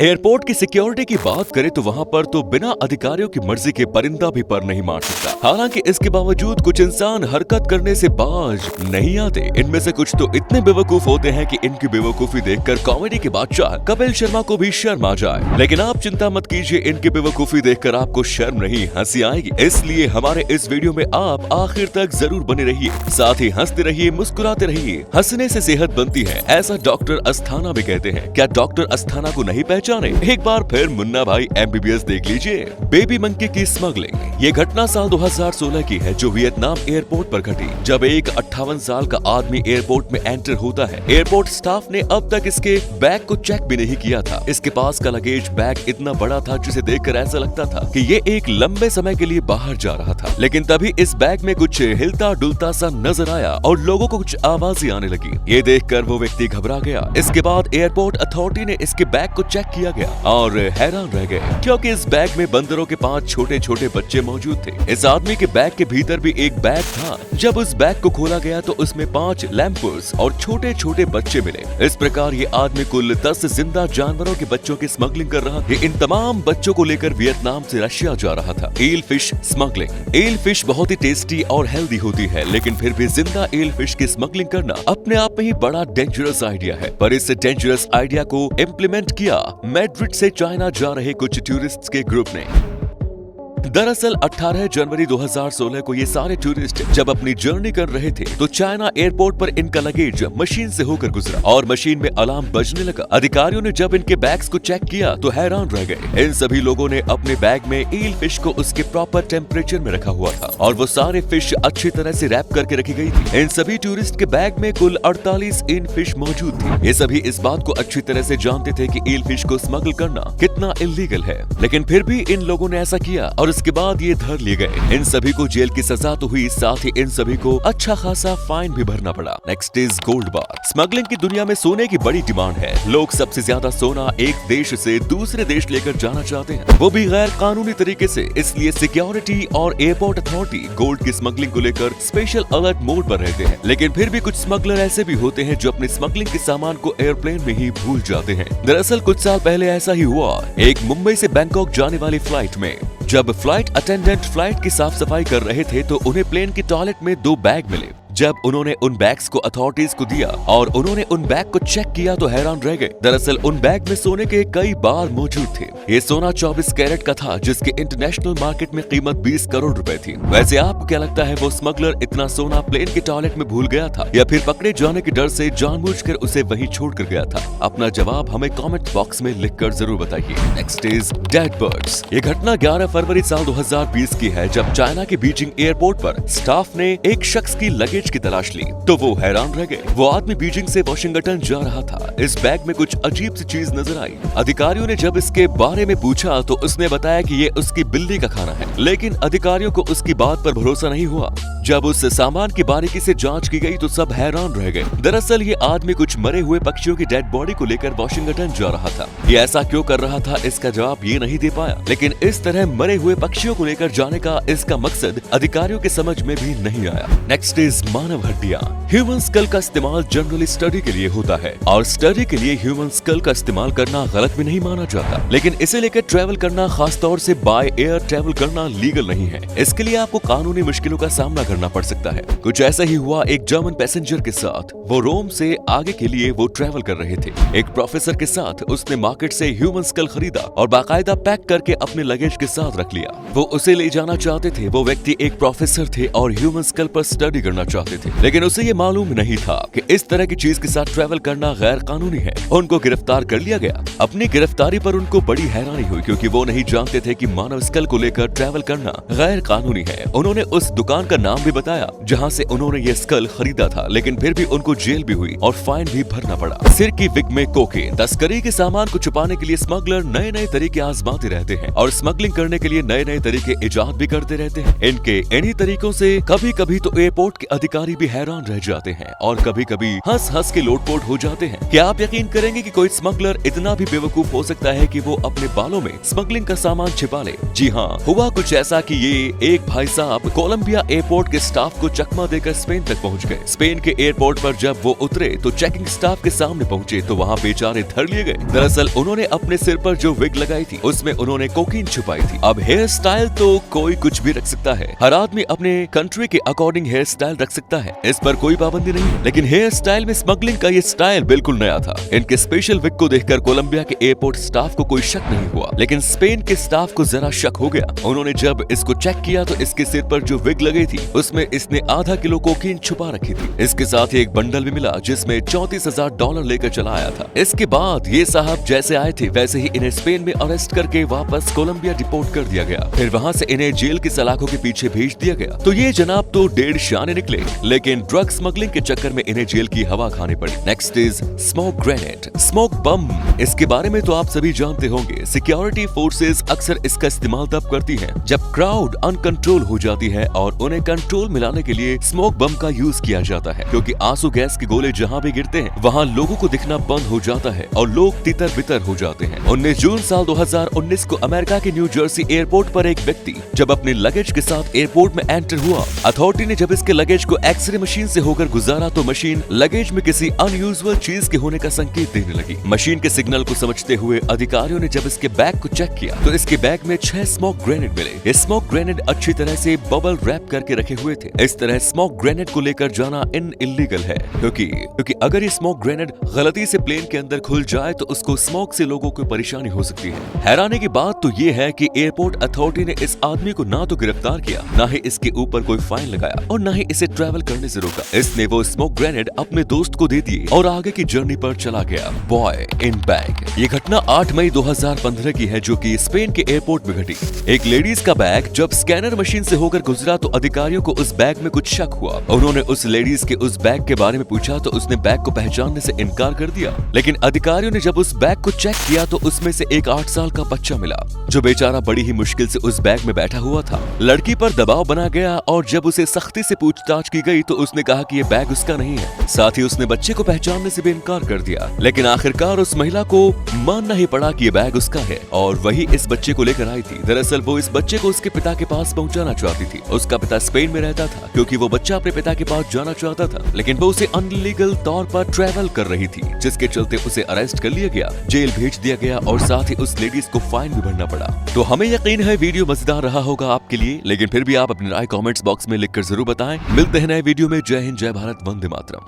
Airport की security की बात करें तो वहाँ पर तो बिना अधिकारियों की मर्जी के परिंदा भी पर नहीं मार सकता। हालांकि इसके बावजूद कुछ इंसान हरकत करने से बाज नहीं आते। इनमें से कुछ तो इतने बेवकूफ होते हैं कि इनकी बेवकूफी देखकर कॉमेडी के बादशाह कपिल शर्मा को भी शर्म आ जाए। लेकिन आप चिंता मत कीजिए, इनकी बेवकूफी देखकर आपको शर्म नहीं हंसी आएगी। इसलिए हमारे इस वीडियो में आप आखिर तक जरूर बने रहिए, साथ ही हंसते रहिए, मुस्कुराते रहिए। हंसने से सेहत बनती है, ऐसा डॉक्टर अस्थाना भी कहते हैं। क्या डॉक्टर अस्थाना को नहीं पहचाने? एक बार फिर मुन्ना भाई MBBS देख लीजिए। बेबी मंकी की स्मगलिंग। ये घटना साल 2016 की है, जो वियतनाम एयरपोर्ट पर घटी, जब एक 58 साल का आदमी एयरपोर्ट में एंटर होता है। एयरपोर्ट स्टाफ ने अब तक इसके बैग को चेक भी नहीं किया था। इसके पास का लगेज बैग इतना बड़ा था जिसे देखकर ऐसा लगता था कि ये एक लंबे समय के लिए बाहर जा रहा था। लेकिन तभी इस बैग में कुछ हिलता डुलता सा नजर आया और लोगों को कुछ आवाजें आने लगी। ये देखकर वो व्यक्ति घबरा गया। इसके बाद एयरपोर्ट अथॉरिटी ने इसके बैग को चेक किया गया और हैरान रह गए, क्योंकि इस बैग में बंदरों के 5 छोटे छोटे बच्चे मौजूद थे। इस आदमी के बैग के भीतर भी एक बैग था। जब उस बैग को खोला गया तो उसमें 5 लैंपर्स और छोटे छोटे बच्चे मिले। इस प्रकार ये आदमी कुल 10 जिंदा जानवरों के बच्चों की स्मगलिंग कर रहा था। इन तमाम बच्चों को लेकर वियतनाम से रशिया जा रहा था। ईल फिश स्मगलिंग। ईल फिश बहुत ही टेस्टी और हेल्दी होती है, लेकिन फिर भी जिंदा ईल फिश की स्मगलिंग करना अपने आप में ही बड़ा डेंजरस आइडिया है। पर इस डेंजरस आइडिया को इम्प्लीमेंट किया मैड्रिड से चाइना जा रहे कुछ टूरिस्ट्स के ग्रुप ने। दरअसल 18 जनवरी 2016 को ये सारे टूरिस्ट जब अपनी जर्नी कर रहे थे तो चाइना एयरपोर्ट पर इनका लगेज मशीन से होकर गुजरा और मशीन में अलार्म बजने लगा। अधिकारियों ने जब इनके बैग्स को चेक किया तो हैरान रह गए। इन सभी लोगों ने अपने बैग में ईल फिश को उसके प्रॉपर टेम्परेचर में रखा हुआ था और वो सारे फिश अच्छी तरह से रैप करके रखी गई थी। इन सभी टूरिस्ट के बैग में कुल 48 ईल फिश मौजूद थी। ये सभी इस बात को अच्छी तरह से जानते थे कि ईल फिश को स्मगल करना कितना इलीगल है, लेकिन फिर भी इन लोगों ने ऐसा किया और इसके बाद ये धर लिए गए। इन सभी को जेल की सजा तो हुई, साथ ही इन सभी को अच्छा खासा फाइन भी भरना पड़ा। Next is gold bar. Smuggling की दुनिया में सोने की बड़ी डिमांड है। लोग सबसे ज्यादा सोना एक देश से दूसरे देश लेकर जाना चाहते हैं, वो भी गैर कानूनी तरीके से। इसलिए सिक्योरिटी और एयरपोर्ट अथॉरिटी गोल्ड की स्मगलिंग को लेकर स्पेशल अलर्ट मोड पर रहते हैं। लेकिन फिर भी कुछ स्मगलर ऐसे भी होते हैं जो अपने स्मगलिंग के सामान को एयरप्लेन में ही भूल जाते हैं। दरअसल कुछ साल पहले ऐसा ही हुआ। एक मुंबई से बैंकॉक जाने वाली फ्लाइट में जब फ्लाइट अटेंडेंट फ्लाइट की साफ सफाई कर रहे थे तो उन्हें प्लेन की टॉयलेट में 2 बैग मिले। जब उन्होंने उन बैग्स को अथॉरिटीज को दिया और उन्होंने उन बैग को चेक किया तो हैरान रह गए। दरअसल उन बैग में सोने के कई बार मौजूद थे। ये सोना 24 कैरेट का था, जिसकी इंटरनेशनल मार्केट में कीमत 20 करोड़ रुपए थी। वैसे आपको क्या लगता है, वो स्मगलर इतना सोना प्लेन के टॉयलेट में भूल गया था या फिर पकड़े जाने के डर से जानबूझकर उसे वहीं छोड़ कर गया था? अपना जवाब हमें कॉमेंट बॉक्स में लिख कर जरूर बताइए। Next is dead birds. ये घटना 11 फरवरी साल 2020 की है, जब चाइना के बीजिंग एयरपोर्ट पर स्टाफ ने एक शख्स की लगेज की तलाश ली तो वो हैरान रह गए। वो आदमी बीजिंग से वॉशिंगटन जा रहा था। इस बैग में कुछ अजीब सी चीज नजर आई। अधिकारियों ने जब इसके बारे में पूछा तो उसने बताया कि ये उसकी बिल्ली का खाना है, लेकिन अधिकारियों को उसकी बात पर भरोसा नहीं हुआ। जब उस सामान की बारीकी से जांच की गई तो सब हैरान रह गए। दरअसल ये आदमी कुछ मरे हुए पक्षियों की डेड बॉडी को लेकर वॉशिंगटन जा रहा था। ये ऐसा क्यों कर रहा था, इसका जवाब ये नहीं दे पाया, लेकिन इस तरह मरे हुए पक्षियों को लेकर जाने का इसका मकसद अधिकारियों के समझ में भी नहीं आया। नेक्स्ट इज मानव हड्डियां। ह्यूमन स्कल का इस्तेमाल जनरली स्टडी के लिए होता है और स्टडी के लिए ह्यूमन स्कल का इस्तेमाल करना गलत भी नहीं माना जाता, लेकिन इसे लेकर ट्रैवल करना, खासतौर से बाय एयर ट्रैवल करना लीगल नहीं है। इसके लिए आपको कानूनी मुश्किलों का सामना करना पड़ सकता है। कुछ ऐसा ही हुआ एक जर्मन पैसेंजर के साथ। वो रोम से आगे के लिए वो ट्रैवल कर रहे थे। एक प्रोफेसर के साथ उसने मार्केट से ह्यूमन स्कल खरीदा और बाकायदा पैक करके अपने लगेज के साथ रख लिया। वो उसे ले जाना चाहते थे। वो व्यक्ति एक प्रोफेसर थे और ह्यूमन स्कल पर स्टडी करना चाहते थे, लेकिन उसे ये मालूम नहीं था कि इस तरह की चीज के साथ ट्रैवल करना गैर कानूनी है। उनको गिरफ्तार कर लिया गया। अपनी गिरफ्तारी पर उनको बड़ी हैरानी हुई, क्योंकि वो नहीं जानते थे कि मानव स्कल को लेकर ट्रैवल करना गैर कानूनी है। उन्होंने उस दुकान का नाम भी बताया जहां से उन्होंने ये स्कल खरीदा था, लेकिन फिर भी उनको जेल भी हुई और फाइन भी भरना पड़ा। सिर की विग में कोकेन। तस्करी के सामान को छुपाने के लिए स्मगलर नए नए तरीके आजमाते रहते हैं और स्मगलिंग करने के लिए नए नए तरीके इजाद भी करते रहते हैं। इनके इन्हीं तरीकों से कभी कभी तो एयरपोर्ट के अधिकारी भी हैरान रह जाते हैं और कभी कभी हंस हंस के लोटपोट हो जाते हैं। क्या आप यकीन करेंगे कि कोई स्मगलर इतना भी बेवकूफ हो सकता है कि वो अपने बालों में स्मगलिंग का सामान छिपा ले? जी हाँ, हुआ कुछ ऐसा कि ये एक भाई साहब कोलंबिया एयरपोर्ट एयरपोर्ट के स्टाफ को चकमा देकर स्पेन तक पहुंच गए। स्पेन के एयरपोर्ट पर जब वो उतरे तो चेकिंग स्टाफ के सामने पहुंचे तो वहाँ बेचारे धर लिए गए। दरअसल उन्होंने अपने सिर पर जो विग लगाई थी उसमें उन्होंने कोकीन छुपाई थी। अब हेयर स्टाइल तो कोई कुछ भी रख सकता है, हर आदमी अपने कंट्री के अकॉर्डिंग हेयर स्टाइल रख सकता है, इस पर कोई पाबंदी नहीं। लेकिन हेयर स्टाइल में स्मगलिंग का ये स्टाइल बिल्कुल नया था। इनके स्पेशल विग को देखकर कोलंबिया के एयरपोर्ट स्टाफ को कोई शक नहीं हुआ, लेकिन स्पेन के स्टाफ को जरा शक हो गया। उन्होंने जब इसको चेक किया तो इसके सिर पर जो विग लगी थी उसमें इसने आधा किलो कोकीन छुपा रखी थी। इसके साथ ही एक बंडल भी मिला जिसमें $34,000 लेकर चला आया था। इसके बाद ये साहब जैसे आए थे वैसे ही इन्हें स्पेन में अरेस्ट करके वापस कोलंबिया डिपोर्ट कर दिया गया। फिर वहाँ से इन्हें जेल की सलाखों के पीछे भेज दिया गया। तो ये जनाब तो डेढ़ शाने निकले, लेकिन ड्रग स्मगलिंग के चक्कर में इन्हें जेल की हवा खानी पड़ी। Next is smoke grenade, smoke bomb. इसके बारे में तो आप सभी जानते होंगे। सिक्योरिटी फोर्सेस अक्सर इसका इस्तेमाल तब करती हैं जब क्राउड अनकंट्रोल हो जाती है और उन्हें कंट्रोल में लाने के लिए स्मोक बम का यूज किया जाता है, क्योंकि आंसू गैस के गोले जहां भी गिरते हैं वहां लोगों को दिखना बंद हो जाता है और लोग तितर बितर हो जाते हैं। 19 जून साल 2019 को अमेरिका के न्यू जर्सी एयरपोर्ट पर एक व्यक्ति जब अपने लगेज के साथ एयरपोर्ट में एंटर हुआ, अथॉरिटी ने जब इसके लगेज को एक्सरे मशीन से होकर गुजारा तो मशीन लगेज में किसी अनयूजुअल चीज के होने का संकेत देने लगी। मशीन के सिग्नल को समझते हुए अधिकारियों ने जब इसके बैग को चेक किया तो इसके बैग में 6 स्मोक ग्रेनेड मिले। ये स्मोक ग्रेनेड अच्छी तरह से बबल रैप करके रखे हुए थे। इस तरह स्मोक ग्रेनेड को लेकर जाना इलीगल है, क्योंकि अगर ये स्मोक ग्रेनेड गलती से प्लेन के अंदर खुल जाए तो उसको स्मोक से लोगों को परेशानी हो सकती है। हैरानी की बात तो ये है कि एयरपोर्ट अथॉरिटी ने इस आदमी को ना तो गिरफ्तार किया, ना ही इसके ऊपर कोई फाइन लगाया और ना ही इसे ट्रैवल करने से रोका। इसने वो स्मोक ग्रेनेड अपने दोस्त को दे दिए और आगे की जर्नी पर चला गया। Boy in bag. ये घटना 8 मई 2015 की है, जो कि स्पेन के एयरपोर्ट में घटी। एक लेडीज का बैग जब स्कैनर मशीन से होकर गुजरा तो अधिकारियों को उस बैग में कुछ शक हुआ। उन्होंने उस लेडीज के उस बैग के बारे में पूछा तो उसने बैग को पहचानने से इनकार कर दिया। लेकिन अधिकारियों ने जब उस बैग को चेक किया तो उसमें से एक 8 साल का बच्चा मिला, जो बेचारा बड़ी ही मुश्किल से उस बैग में बैठा हुआ था। लड़की पर दबाव बना गया और जब उसे सख्ती से पूछताछ की गई तो उसने कहा कि ये बैग उसका नहीं है। साथ ही उसने बच्चे को पहचानने से भी इनकार कर दिया। लेकिन आखिरकार उस महिला को मानना ही पड़ा कि ये बैग उसका है और वही इस बच्चे को लेकर आई थी। दरअसल वो इस बच्चे को उसके पिता के पास पहुंचाना चाहती थी। उसका पिता स्पेन में रहता था, क्योंकि वो बच्चा अपने पिता के पास जाना चाहता था, लेकिन वो उसे अनलीगल तौर पर ट्रैवल कर रही थी, जिसके चलते उसे अरेस्ट कर लिया गया, जेल भेज दिया गया और साथ ही उस लेडीज को फाइन भी भरना पड़ा। तो हमें यकीन है वीडियो मजेदार रहा होगा आपके लिए, लेकिन फिर भी आप अपनी राय कमेंट्स बॉक्स में लिखकर जरूर बताएं। मिलते हैं नए वीडियो में। जय हिंद, जय भारत, वंदे मातरम।